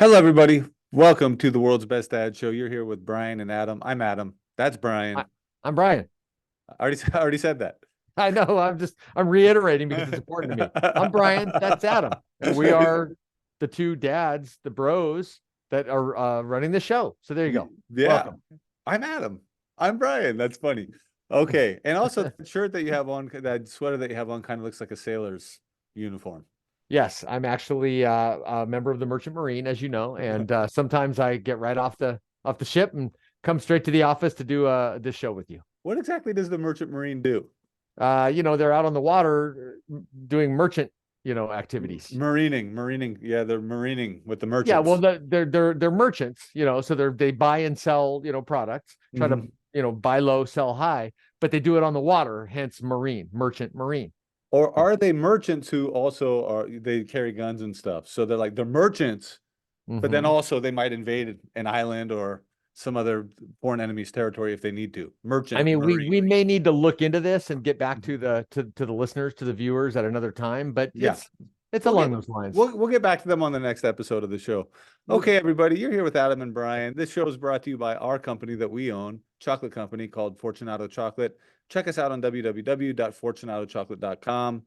Hello, everybody. Welcome to the world's best dad show. You're here with Brian and Adam. I'm Adam. That's I, Brian. I'm Brian. I already said that. I know. I'm reiterating because it's important to me. I'm Brian. That's Adam, and we are the two dads, the bros that are running the show. So there you go. Yeah, Welcome. I'm Adam. I'm Brian. That's funny. Okay. And also, that shirt that you have on, that sweater that you have on kind of looks like a sailor's uniform. Yes, I'm actually a member of the Merchant Marine, as you know, and sometimes I get right off the ship and come straight to the office to do this show with you. What exactly does the Merchant Marine do? They're out on the water doing merchant, activities. Marining. Yeah, they're marining with the Yeah, well, merchants. they're merchants, so they buy and sell, products, try to, Mhm. buy low, sell high, but they do it on the water, hence merchant marine. Or are they merchants who also they carry guns and stuff? So they're merchants, but then Hmm. also they might invade an island or some other foreign enemy's territory if they need to. I Merchant mean, marine. we may need to look into this and get back Mhm. to the listeners, to the viewers at another time, but Yeah, it's we'll along get those lines. we'll get back to them on the next episode of the show. Okay, everybody, you're here with Adam and Brian. This show is brought to you by our company that we own, chocolate company called Fortunato Chocolate. Check us out on www.fortunatochocolate.com.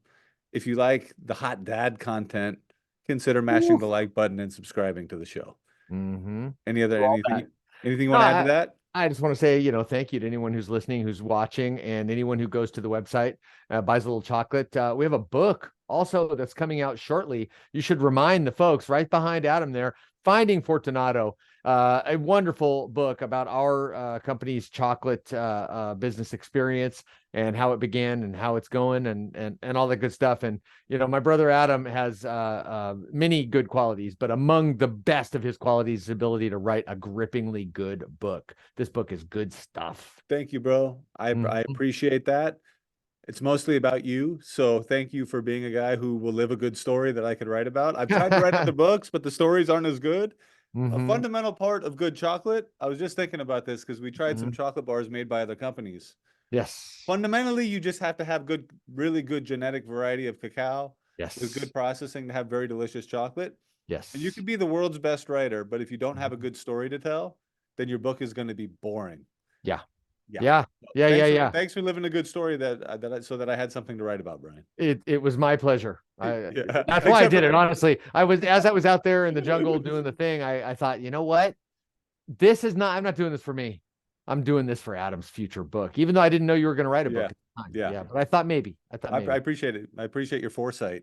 If you like the hot dad content, consider mashing the Oof. like button and subscribing to the show. Mm-hmm. Any other All that. anything you No, want to add to that? I just want to say, thank you to anyone who's listening, who's watching, and anyone who goes to the website, buys a little chocolate. We have a book also that's coming out shortly. You should remind the folks right behind Adam there, Finding Fortunato, a wonderful book about our company's chocolate business experience and how it began and how it's going and all that good stuff. And my brother Adam has many good qualities, but among the best of his qualities is ability to write a grippingly good book. This book is good stuff. Thank you, bro. I Mhm. appreciate that. It's mostly about you. So thank you for being a guy who will live a good story that I could write about. I've tried to write other books, but the stories aren't as good. A Mhm. fundamental part of good chocolate, I was just thinking about this because we tried some Mhm. chocolate bars made by other companies. Yes. Fundamentally, you just have to have really good genetic variety of cacao with good Yes. processing to have very delicious chocolate. And you Yes. could be the world's best writer, but if you don't have a Mhm. good story to tell, then your book is going to be boring. Yeah. Yeah. Yeah. Yeah. Yeah. Yeah. Thanks for living a good story so that I had something to write about, Brian. It was my pleasure. Yeah. That's why I Except did for it. Honestly, as I was out there in the jungle doing the thing, I thought, you know what? I'm not doing this for me. I'm doing this for Adam's future book, even though I didn't know you were going to write a book yeah. at the time. Yeah. Yeah, but I thought maybe. I appreciate it. I appreciate your foresight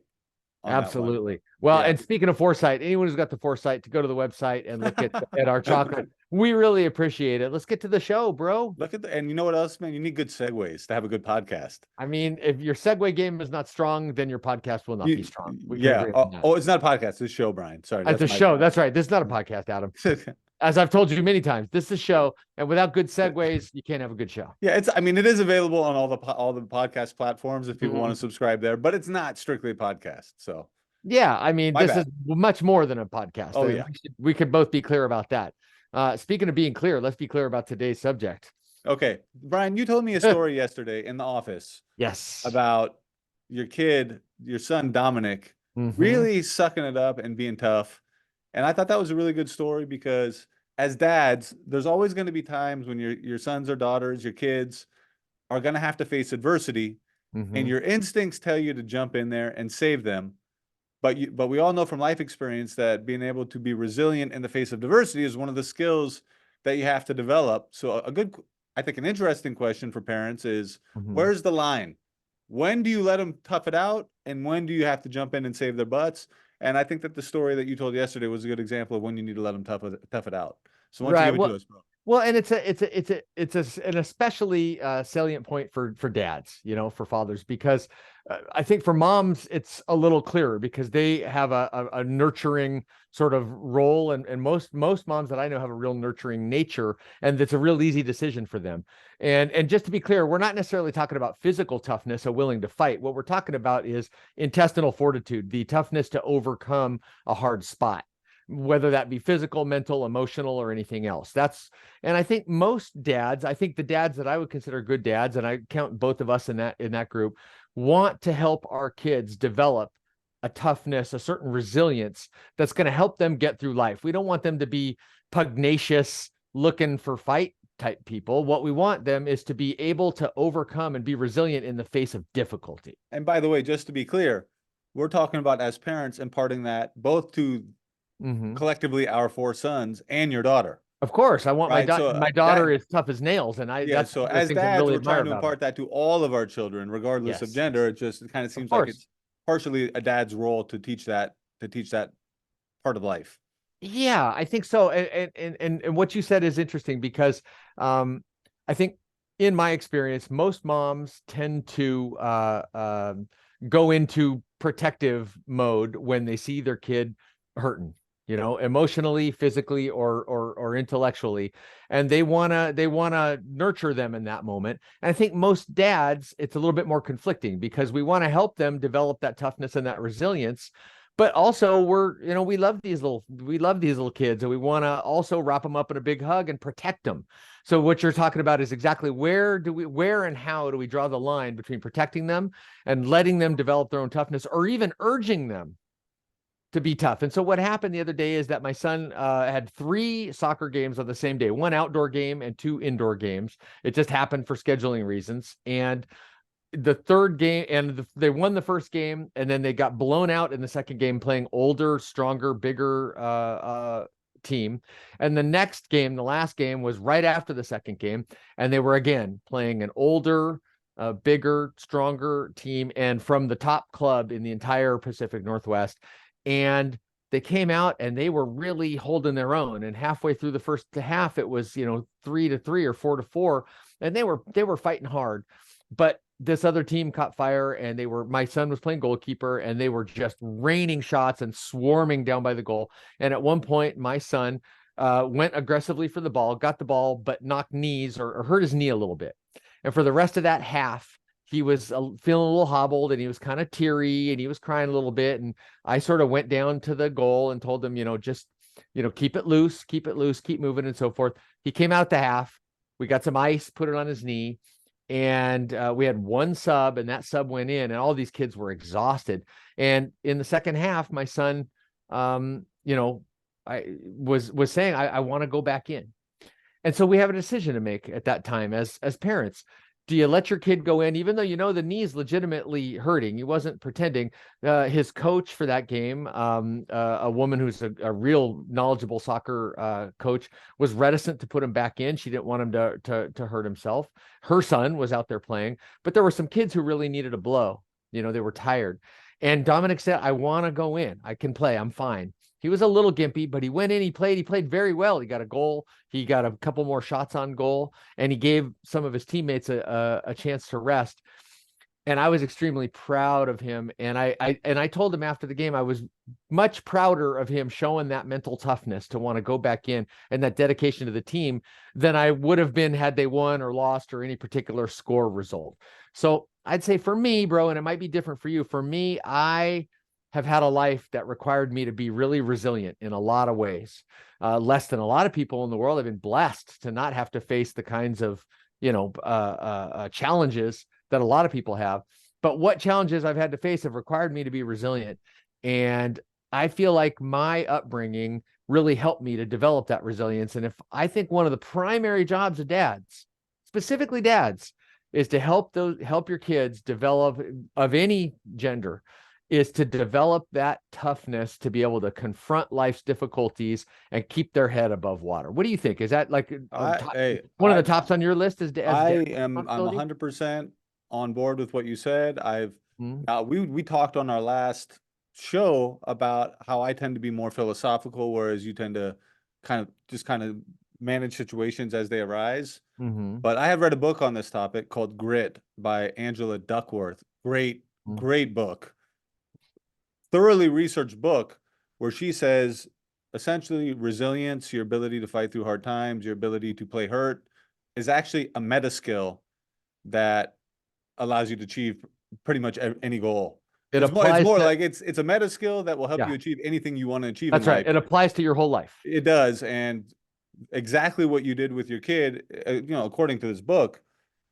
on that one. Absolutely. Well, Yeah. and speaking of foresight, anyone who's got the foresight to go to the website and look at our chocolate, we really appreciate it. Let's get to the show, bro. Look at and you know what else, man? You need good segues to have a good podcast. I mean, if your segue game is not strong, then your podcast will not be You, strong. We can yeah. agree on Oh, that. oh, it's not a podcast. It's a show, Brian. Sorry, It's that's a my show. That's right. This is not a podcast, Adam. As I've told you many times, this is a show, and without good segues, you can't have a good show. Yeah, I mean, it is available on all the podcast platforms if people want to Mhm. subscribe there, but it's not strictly a podcast. So Yeah, I mean, my this is bad. much more than a podcast. Oh yeah. We could both be clear about that. Speaking of being clear, let's be clear about today's subject. Okay. Brian, you told me a story yesterday in the office Yes. about your son Dominic, Hmm. really sucking it up and being tough. And I thought that was a really good story because as dads, there's always going to be times when your sons or daughters, your kids are going to have to face adversity, and Hmm. your instincts tell you to jump in there and save them. But we all know from life experience that being able to be resilient in the face of diversity is one of the skills that you have to develop. So I think an interesting question for parents is, Hmm. where's the line? When do you let them tough it out, and when do you have to jump in and save their butts? And I think that the story that you told yesterday was a good example of when you need to let them tough it out. So why don't you Right. give it Well, to us, bro? well, and an especially salient point for dads, for fathers, because I think for moms it's a little clearer because they have a nurturing sort of role, and most moms that I know have a real nurturing nature, and it's a real easy decision for them. And just to be clear, we're not necessarily talking about physical toughness, a willing to fight. What we're talking about is intestinal fortitude, the toughness to overcome a hard spot, whether that be physical, mental, emotional, or anything else. And I think I think the dads that I would consider good dads, and I count both of us in that group, want to help our kids develop a toughness, a certain resilience that's going to help them get through life. We don't want them to be pugnacious, looking for fight type people. What we want them is to be able to overcome and be resilient in the face of difficulty. And by the way, just to be clear, we're talking about as parents imparting that both to collectively our 4 sons and your daughter. Of course, I want Right, so, my daughter is tough as nails, and that's so one of the as things I dads, really we're admire trying to about her. impart that to all of our children, regardless of Yes. gender. It just kind of seems like course. it's partially a dad's role to teach that part of life. Yeah, I think so. And what you said is interesting because I think in my experience, most moms tend to go into protective mode when they see their kid hurting, you know, emotionally, physically, or intellectually, and they wanna nurture them in that moment. And I think most dads, it's a little bit more conflicting because we want to help them develop that toughness and that resilience, but also we love these little kids, and we want to also wrap them up in a big hug and protect them. So what you're talking about is exactly where and how do we draw the line between protecting them and letting them develop their own toughness, or even urging them to be tough. And so what happened the other day is that my son had 3 soccer games on the same day, 1 outdoor game and 2 indoor games. It just happened for scheduling reasons. And the third game, and they won the first game, and then they got blown out in the second game playing older, stronger, bigger team. And the next game, the last game, was right after the second game, and they were again playing an older, bigger, stronger team, and from the top club in the entire Pacific Northwest. And they came out and they were really holding their own. And halfway through the first half, it was 3-3 or 4-4, and they were fighting hard. But this other team caught fire, and my son was playing goalkeeper, and they were just raining shots and swarming down by the goal. And at one point, my son went aggressively for the ball, got the ball, but knocked knees or hurt his knee a little bit. And for the rest of that half, he was feeling a little hobbled, and he was kind of teary, and he was crying a little bit. And I sort of went down to the goal and told him, just, keep it loose, keep moving, and so forth. He came out the half. We got some ice, put it on his knee. And we had 1 sub, and that sub went in, and all these kids were exhausted. And in the second half, my son, I was saying, I want to go back in. And so we have a decision to make at that time as parents. Do you let your kid go in, even though the knee's legitimately hurting? He wasn't pretending. His coach for that game, a woman who's a real knowledgeable soccer coach, was reticent to put him back in. She didn't want him to hurt himself. Her son was out there playing, but there were some kids who really needed a blow. They were tired. And Dominic said, I want to go in. I can play. I'm fine. He was a little gimpy, but he went in, he played very well. He got a goal. He got a couple more shots on goal, and he gave some of his teammates a chance to rest. And I was extremely proud of him. And I told him after the game, I was much prouder of him showing that mental toughness to want to go back in and that dedication to the team than I would have been had they won or lost or any particular score result. So I'd say for me, bro, and it might be different for you, for me, I have had a life that required me to be really resilient in a lot of ways. Less than a lot of people in the world. I've been blessed to not have to face the kinds of, challenges that a lot of people have. But what challenges I've had to face have required me to be resilient. And I feel like my upbringing really helped me to develop that resilience. And I think one of the primary jobs of dads, specifically dads, is to help your kids develop, of any gender, is to develop that toughness to be able to confront life's difficulties and keep their head above water. What do you think? Is that like one of the tops on your list? I'm 100% on board with what you said. We talked on our last show about how I tend to be more philosophical, whereas you tend to kind of manage situations as they arise. But I have read a book on this topic called Grit by Angela Duckworth. Great book. Thoroughly researched book, where she says essentially resilience, your ability to fight through hard times, your ability to play hurt, is actually a meta skill that allows you to achieve pretty much any goal. It's a meta skill that will help you achieve anything you want to achieve. That's right. It applies to your whole life. It does. And exactly what you did with your kid, according to this book,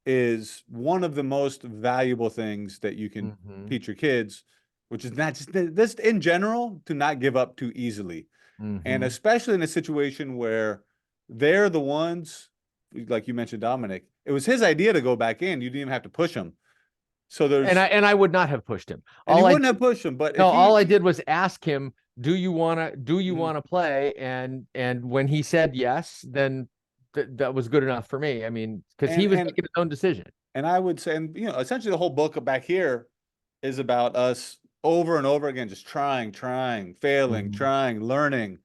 is one of the most valuable things that you can teach your kids. which is not just this in general, to not give up too easily. And Mhm. especially in a situation where they're the ones, like you mentioned, Dominic, it was his idea to go back in. You didn't even have to push him. So And there's, I would not have pushed him. and you All I wouldn't have pushed him, but No, if all I he, did was ask him, do you Mhm. want to play? And when he said yes, then that was good enough for me. I mean, because he and, was and, making his own decision. and I would say, and essentially the whole book back here is about us over and over again, just trying, failing, Mhm. trying, learning,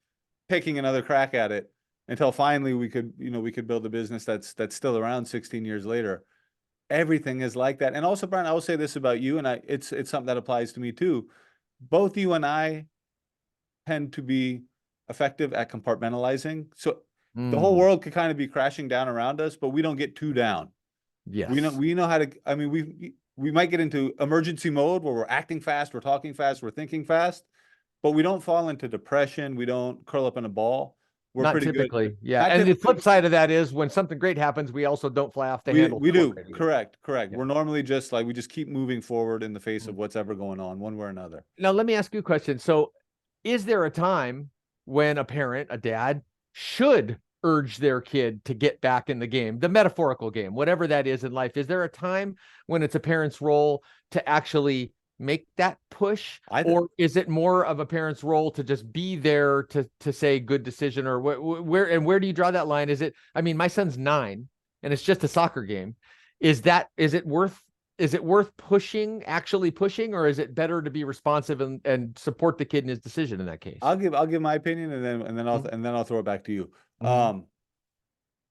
taking another crack at it until finally we could build a business that's still around 16 years later. Everything is like that. And also, Brian, I will say this about you, and it's something that applies to me too. Both you and I tend to be effective at compartmentalizing. So the whole Mm, world could kind of be crashing down around us, but we don't get too down. yes. We know how to, I mean, we might get into emergency mode where we're acting fast, we're talking fast, we're thinking fast, but we don't fall into depression. We don't curl up in a ball. We're Not pretty good. typically. Yeah. Not And the flip typically. side of that is when something great happens, we also don't fly off the handle We too do. already. Correct. Yeah. We're normally just like, we just keep moving forward in the face Mm. of what's ever going on, one way or another. Now, let me ask you a question. So, is there a time when a parent, a dad, should urge their kid to get back in the game, the metaphorical game, whatever that is in life? Is there a time when it's a parent's role to actually make that push, I, or is it more of a parent's role to just be there to say good decision, or where do you draw that line? Is it, I mean, my son's 9 and it's just a soccer game. Is it worth pushing, actually pushing, or is it better to be responsive and support the kid in his decision in that case? I'll give my opinion, Mhm. and then I'll throw it back to you. Mhm.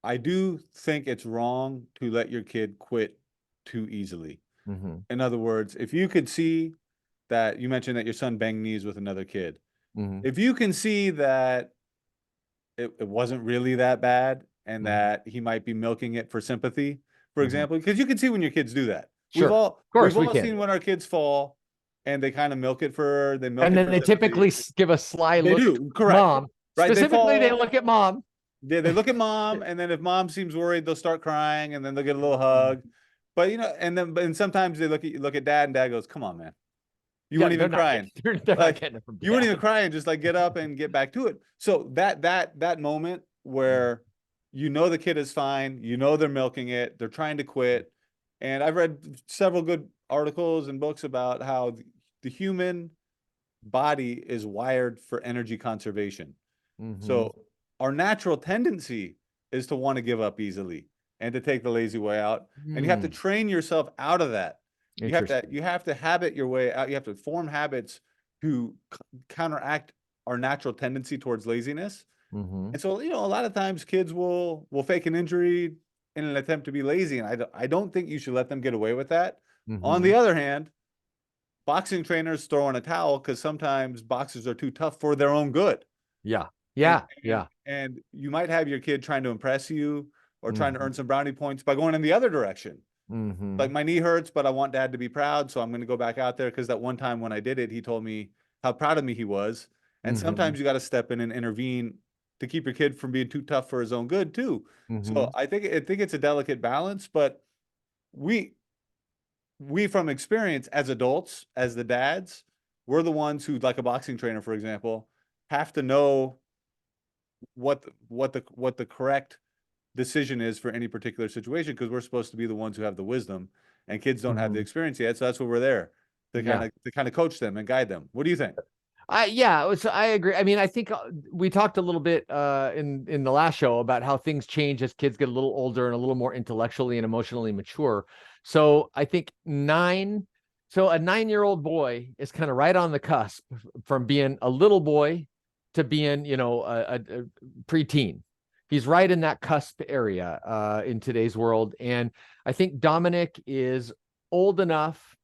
I do think it's wrong to let your kid quit too easily. Mhm. In other words, if you could see that, you mentioned that your son banged knees with another kid. Mhm. If you can see that it wasn't really that bad and Mhm. that he might be milking it for sympathy, for Mhm. example, because you can see when your kids do that. Sure. Of We've course we all can. seen when our kids fall and they kind of milk And it then for they typically sympathy. give a sly They look do, to correct. mom. Right. They Specifically, they fall. look at mom. They look at mom, and then if mom seems worried, they'll start crying, and then they'll get a little Mhm. hug. But and sometimes they look at dad, and dad goes, "Come on, man, you Yeah, weren't even crying. they're not Like getting it from you weren't even dad. crying. Just like get up and get back to it." So that moment Mhm. where the kid is fine, they're milking it, they're trying to quit, and I've read several good articles and books about how the human body is wired for energy conservation. Mhm. So our natural tendency is to want to give up easily and to take the lazy way out. And you have to Hmm. train yourself out of that. Interesting. You have to habit your way out. You have to form habits to counteract our natural tendency towards laziness. Mhm. And so, a lot of times kids will fake an injury in an attempt to be lazy. And I don't think you should let them get away with that. On the Mhm. other hand, boxing trainers throw in a towel because sometimes boxers are too tough for their own good. Yeah. And Yeah. Yeah. and you might have your kid trying to impress you or trying to Mhm. earn some brownie points by going in the other direction. Like, Mhm. my knee hurts, but I want dad to be proud, so I'm going to go back out there because that one time when I did it, he told me how proud of me he was. And Mhm. sometimes you got to step in and intervene to keep your kid from being too tough for his own good too. So Mhm. I think it's a delicate balance, but we we from experience as adults, as the dads, we're the ones who, like a boxing trainer, for example, have to know what the correct decision is for any particular situation because we're supposed to be the ones who have the wisdom, and kids don't have the Mhm. experience yet. So that's what we're there Yeah. to kind of coach them and guide them. What do you think? So I agree. I mean, I think we talked a little bit in the last show about how things change as kids get a little older and a little more intellectually and emotionally mature. So I think a 9-year-old boy is kind of right on the cusp from being a little boy to being, a preteen. He's right in that cusp area in today's world, and I think Dominic is old enough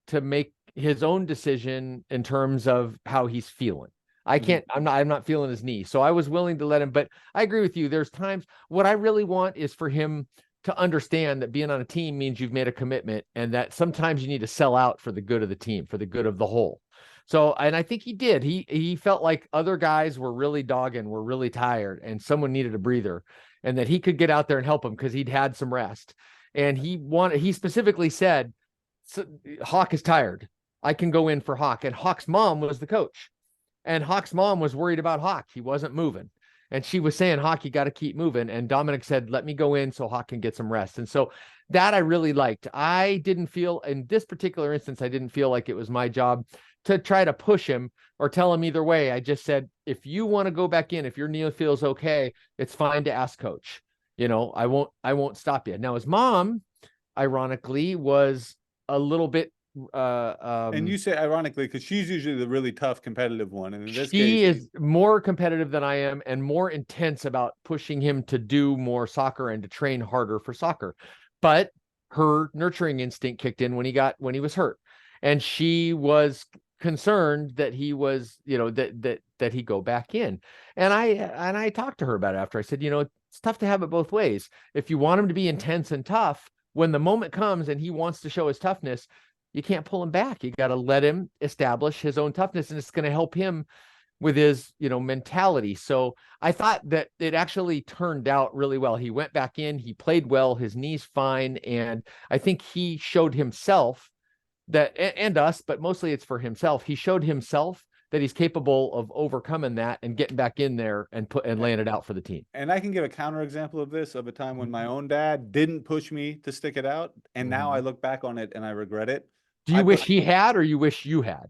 to make his own decision in terms of how he's feeling. I Mhm. can't, I'm not feeling his knee. So I was willing to let him, but I agree with you. There's times what I really want is for him to understand that being on a team means you've made a commitment and that sometimes you need to sell out for the good of the team, for the good of the whole. So, and I think he did. He felt like other guys were really dogging, were really tired, and someone needed a breather, and that he could get out there and help him because he'd had some rest. And he specifically said, so, Hawk is tired. I can go in for Hawk. And Hawk's mom was the coach. And Hawk's mom was worried about Hawk. He wasn't moving. And she was saying, Hawk, you got to keep moving. And Dominic said, let me go in so Hawk can get some rest. And so that I really liked. I didn't feel, in this particular instance, I didn't feel like it was my job to try to push him or tell him either way. I just said, if you want to go back in, if your knee feels okay, it's fine to ask coach. You know, I won't stop you. Now his mom, ironically, was a little bit And you say ironically, because she's usually the really tough competitive one. And in this she case, is more competitive than I am and more intense about pushing him to do more soccer and to train harder for soccer. But her nurturing instinct kicked in when he was hurt. And she was concerned that he was, you know, that he go back in. And I talked to her about it after. I said, you know, it's tough to have it both ways. If you want him to be intense and tough, when the moment comes and he wants to show his toughness, you can't pull him back. You got to let him establish his own toughness, and it's going to help him with his, you know, mentality. So I thought that it actually turned out really well. He went back in, he played well, his knee's fine, and I think he showed himself that, and us, but mostly it's for himself. He showed himself that he's capable of overcoming that and getting back in there and laying it out for the team. and I can give a counterexample of this, of a time when my own dad didn't push me to stick it out. And now I look back on it and I regret it. Do you wish he had, or you wish you had?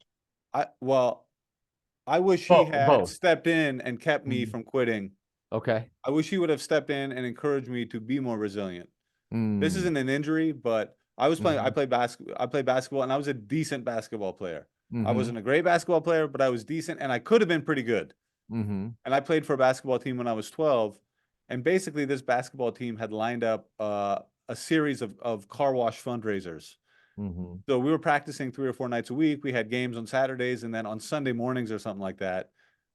Well, I wish he had Both. stepped in and kept me from quitting. Okay. I wish he would have stepped in and encouraged me to be more resilient. This isn't an injury, but I was playing. I played basketball, and I was a decent basketball player. I wasn't a great basketball player, but I was decent, and I could have been pretty good. And I played for a basketball team when I was 12. And basically, this basketball team had lined up a series of car wash fundraisers. So we were practicing 3 or 4 nights a week. We had games on Saturdays, and then on Sunday mornings or something like that,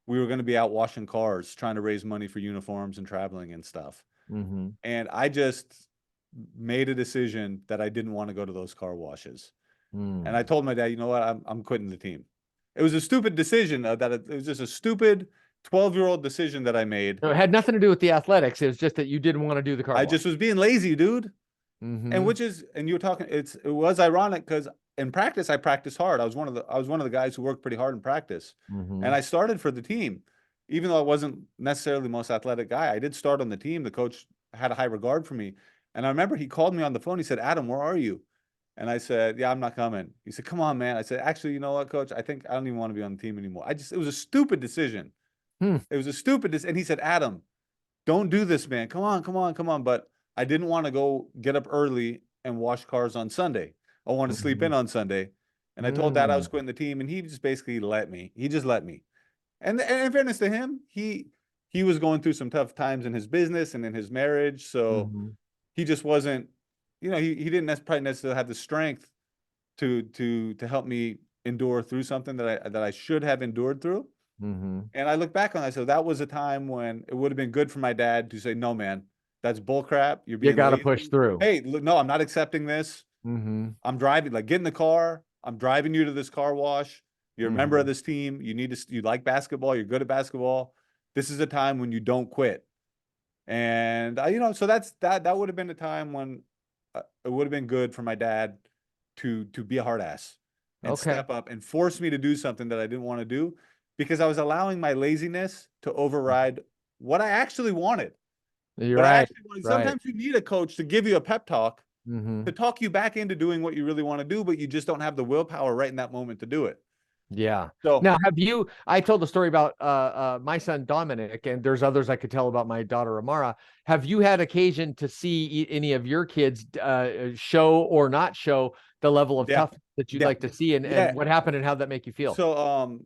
we were going to be out washing cars, trying to raise money for uniforms and traveling and stuff. And I just made a decision that I didn't want to go to those car washes. And I told my dad, you know what, I'm quitting the team. It was a stupid decision. It was just a stupid 12-year-old decision that I made. So it had nothing to do with the athletics. It was just that you didn't want to do the car I wash. just was being lazy, dude. And you were talking, it was ironic because in practice, I practiced hard. I was one of the guys who worked pretty hard in practice. And I started for the team. Even though I wasn't necessarily the most athletic guy, I did start on the team. The coach had a high regard for me. And I remember he called me on the phone. He said, Adam, where are you? And I said, yeah, I'm not coming. He said, come on, man. I said, actually, you know what, coach? I think I don't even want to be on the team anymore. It was a stupid decision. It was a stupid decision. And he said, Adam, don't do this, man. Come on, come on, come on. But I didn't want to go get up early and wash cars on Sunday. I wanted to sleep in on Sunday. And I told Dad I was quitting the team, and he just basically let me. He just let me. And in fairness to him, he was going through some tough times in his business and in his marriage. So he just wasn't, you know, he didn't probably necessarily have the strength to help me endure through something that I should have endured through. And I look back on that. So that was a time when it would have been good for my dad to say, no, man, that's bull crap. You got to push through. Hey, look, no, I'm not accepting this. I'm driving, like, get in the car. I'm driving you to this car wash. You're a member of this team. You like basketball. You're good at basketball. This is a time when you don't quit. And you know, so that would have been a time when it would have been good for my dad to be a hard ass and step up and force me to do something that I didn't want to do, because I was allowing my laziness to override what I actually wanted. You're right. Sometimes you need a coach to give you a pep talk, to talk you back into doing what you really want to do, but you just don't have the willpower right in that moment to do it. Yeah. So now, I told the story about my son Dominic, and there's others I could tell about my daughter Amara. Have you had occasion to see any of your kids show or not show the level of toughness that you'd like to see, and what happened and how that make you feel? So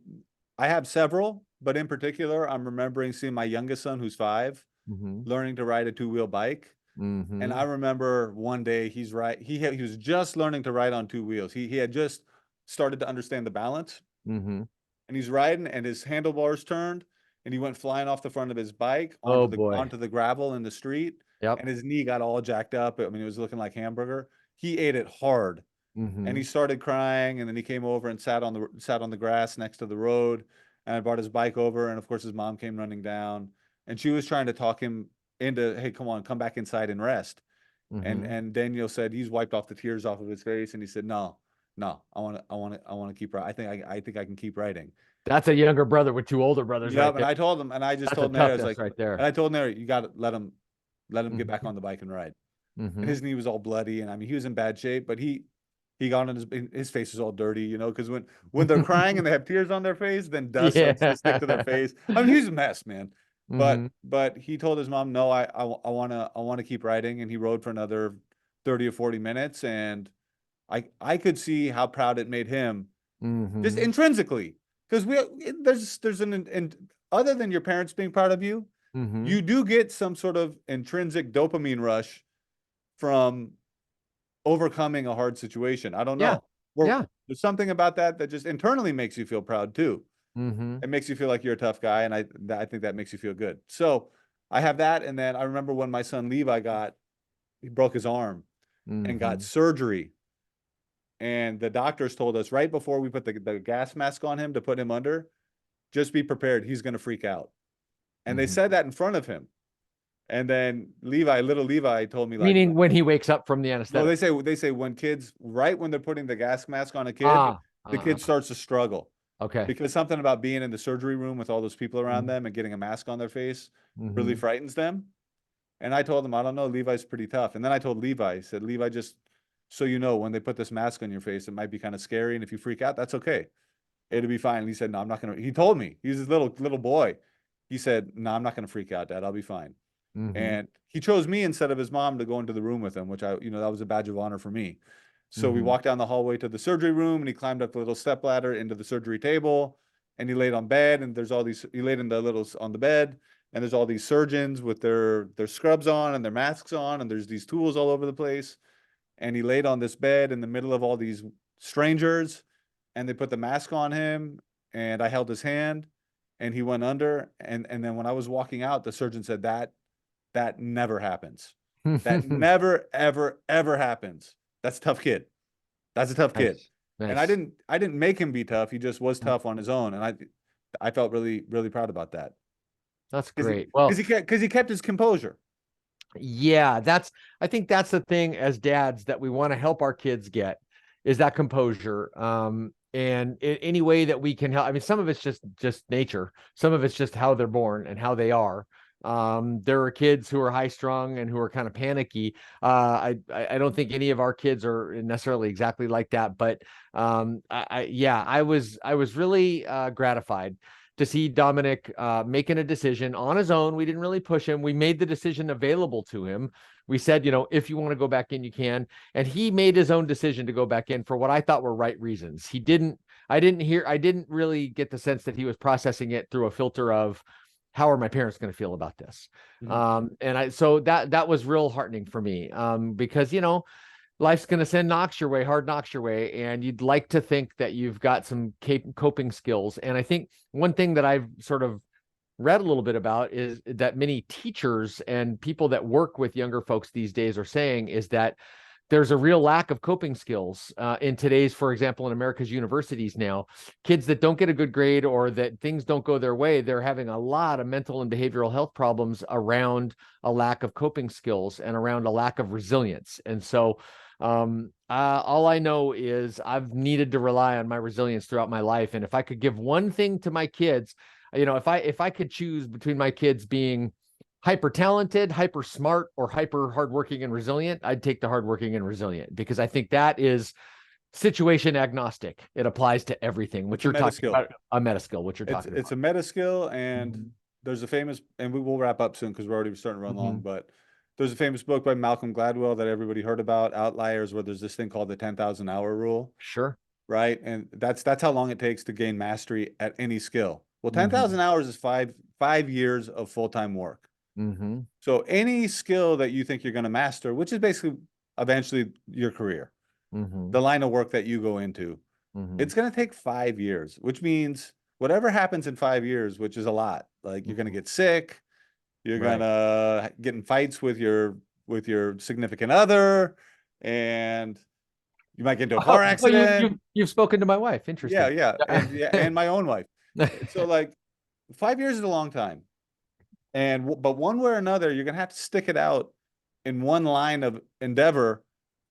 I have several, but in particular, I'm remembering seeing my youngest son, who's 5, learning to ride a 2-wheel bike. And I remember one day he was just learning to ride on 2 wheels. He had just started to understand the balance. And he's riding, and his handlebars turned, and he went flying off the front of his bike onto the gravel in the street. And his knee got all jacked up. I mean, it was looking like hamburger. He ate it hard. And he started crying, and then he came over and sat on the grass next to the road. And I brought his bike over, and of course his mom came running down, and she was trying to talk him into, hey, come on, come back inside and rest. And Daniel said, he's wiped off the tears off of his face, and he said, no, no, I want to keep writing. I think I can keep writing. That's a younger brother with two older brothers Yeah, right and there. I told him, and I just That's a told Nary, I tough was test like, right and there. I told Nary, you got to let him get back Mhm. on the bike and ride. And Mhm. his knee was all bloody, and I mean, he was in bad shape, but he got on his face was all dirty, you know, because when they're crying and they have tears on their face, then dust Yeah. starts to stick to their face. I mean, he's a mess, man. Mhm. But he told his mom, no, I want to keep riding, and he rode for another 30 or 40 minutes, and I could see how proud it made him just Mhm. intrinsically, because there's an other than your parents being proud of you, Mhm. you do get some sort of intrinsic dopamine rush from overcoming a hard situation. I don't Yeah. know. Yeah. There's something about that that just internally makes you feel proud too. Mhm. It makes you feel like you're a tough guy, and I think that makes you feel good. So I have that, and then I remember when my son Levi he broke his arm and got Mhm. surgery, and the doctors told us right before we put the gas mask on him to put him under, just be prepared, he's going to freak out. And they Mhm. said that in front of him. And then little Levi told me like, Meaning when he wakes up from the no, anesthetic. they say when kids, right when they're putting the gas mask on a kid, Ah. the kid starts to struggle Okay. because something about being in the surgery room with all those people around Mhm. them and getting a mask on their face really Mhm. frightens them. And I told him, I don't know, Levi's pretty tough. And then I told Levi, I said, Levi, just so you know, when they put this mask on your face, it might be kind of scary. And if you freak out, that's okay. It'll be fine. And he said, no, I'm not going to. He told me, he's his little boy. He said, no, I'm not going to freak out, Dad. I'll be fine. Mhm. And he chose me instead of his mom to go into the room with him, which that was a badge of honor for me. So we Mhm. walked down the hallway to the surgery room, and he climbed up the little step ladder into the surgery table, and he laid on bed, and he laid in on the bed, and there's all these surgeons with their scrubs on and their masks on, and there's these tools all over the place. And he laid on this bed in the middle of all these strangers, and they put the mask on him, and I held his hand, and he went under, and then when I was walking out, the surgeon said that never happens. That never, ever, ever happens. That's a tough kid. That's a tough kid. Nice. And Nice. I didn't make him be tough. He just was tough on his own. And I felt really, really proud about that. That's Because great. Well, he kept his composure. yeah, I think that's the thing as dads that we want to help our kids get is that composure. And in any way that we can help. I mean, some of it's just nature. Some of it's just how they're born and how they are. There are kids who are high strung and who are kind of panicky. I don't think any of our kids are necessarily exactly like that, but yeah, I was really gratified to see Dominic making a decision on his own. We didn't really push him. We made the decision available to him. We said, if you want to go back in, you can. And he made his own decision to go back in for what I thought were right reasons. I didn't really get the sense that he was processing it through a filter of how are my parents going to feel about this. Mhm. So that was real heartening for me because, life's going to send hard knocks your way, and you'd like to think that you've got some coping skills. And I think one thing that I've sort of read a little bit about is that many teachers and people that work with younger folks these days are saying is that there's a real lack of coping skills in today's, for example, in America's universities now. Kids that don't get a good grade or that things don't go their way, they're having a lot of mental and behavioral health problems around a lack of coping skills and around a lack of resilience. And so all I know is I've needed to rely on my resilience throughout my life. And if I could give one thing to my kids, if I could choose between my kids being hyper talented, hyper smart, or hyper hardworking and resilient, I'd take the hardworking and resilient because I think that is situation agnostic. It applies to everything. What It's a you're meta talking skill. about, a meta skill, what you're talking It's about. a meta skill, and Mhm. there's a famous, and we will wrap up soon because we're already starting to run long. Mhm. But there's a famous book by Malcolm Gladwell that everybody heard about, Outliers, where there's this thing called the 10,000 hour rule, Sure. right? And that's how long it takes to gain mastery at any skill. Well, Mhm. 10,000 hours is five years of full time work. Mhm. So any skill that you think you're going to master, which is basically eventually your career, the Mhm. line of work that you go into, Mhm. it's going to take 5 years, which means whatever happens in 5 years, which is a lot, like you're going to Mhm. get sick, you're going Right. to get in fights with your significant other, and you might get into a Oh, car well, accident. you've spoken to my wife. Yeah, Interesting. yeah, and my own wife. So like 5 years is a long time. But one way or another, you're gonna have to stick it out in one line of endeavor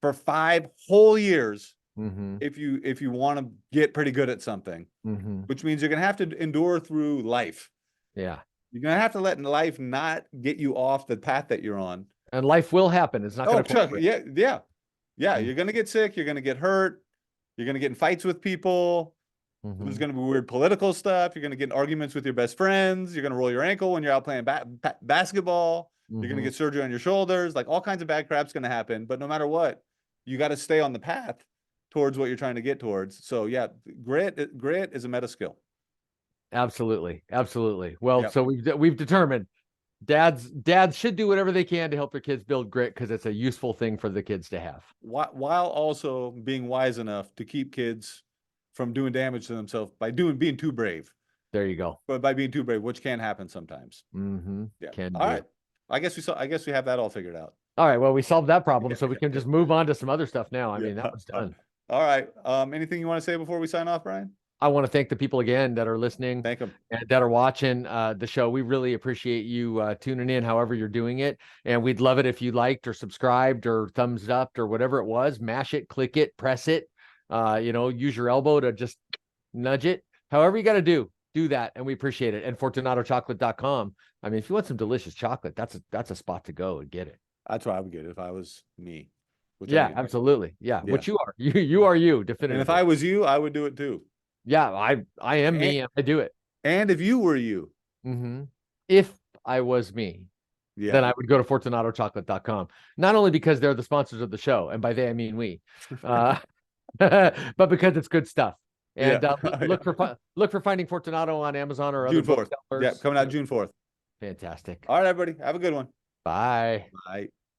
for 5 whole years Mm-hmm. if you want to get pretty good at something, Mm-hmm. which means you're gonna have to endure through life. Yeah. You're gonna have to let life not get you off the path that you're on. And life will happen. It's not Oh, going to Chuck, cooperate. yeah. Mm. You're gonna get sick. You're gonna get hurt. You're gonna get in fights with people. Mhm. There's gonna be weird political stuff. You're gonna get in arguments with your best friends. You're gonna roll your ankle when you're out playing basketball. You're gonna Mhm. get surgery on your shoulders. Like all kinds of bad crap's gonna happen. But no matter what, you got to stay on the path towards what you're trying to get towards. So yeah, grit is a meta skill. Absolutely. Absolutely. Well, Yep. so we've determined dads should do whatever they can to help their kids build grit because it's a useful thing for the kids to have. While also being wise enough to keep kids from doing damage to themselves by being too brave. There you go. But by being too brave, which can happen sometimes. Mm-hmm. Yeah. Can All do. right. I guess we have that all figured out. All right. Well, we solved that problem, so we can just move on to some other stuff now. I mean, that was done. All right. Anything you want to say before we sign off, Brian? I want to thank the people again that are listening Thank them. and that are watching the show. We really appreciate you tuning in, however you're doing it. And we'd love it if you liked or subscribed or thumbs up or whatever it was. Mash it, click it, press it. Use your elbow to just nudge it. However you got to do that. And we appreciate it. And FortunatoChocolate.com. I mean, if you want some delicious chocolate, that's a spot to go and get it. That's what I would get if I was me. Yeah, absolutely. Yeah. Yeah. What you are. You are you, definitively. And if I was you, I would do it too. Yeah, I am me and I do it. And if you were you. Mm-hmm. If I was me, then I would go to FortunatoChocolate.com. Not only because they're the sponsors of the show, and by they I mean we, but because it's good stuff. And look for Finding Fortunato on Amazon or June other 4th. booksellers. Yeah, coming out June 4th. Fantastic. All right, everybody. Have a good one. Bye. Bye.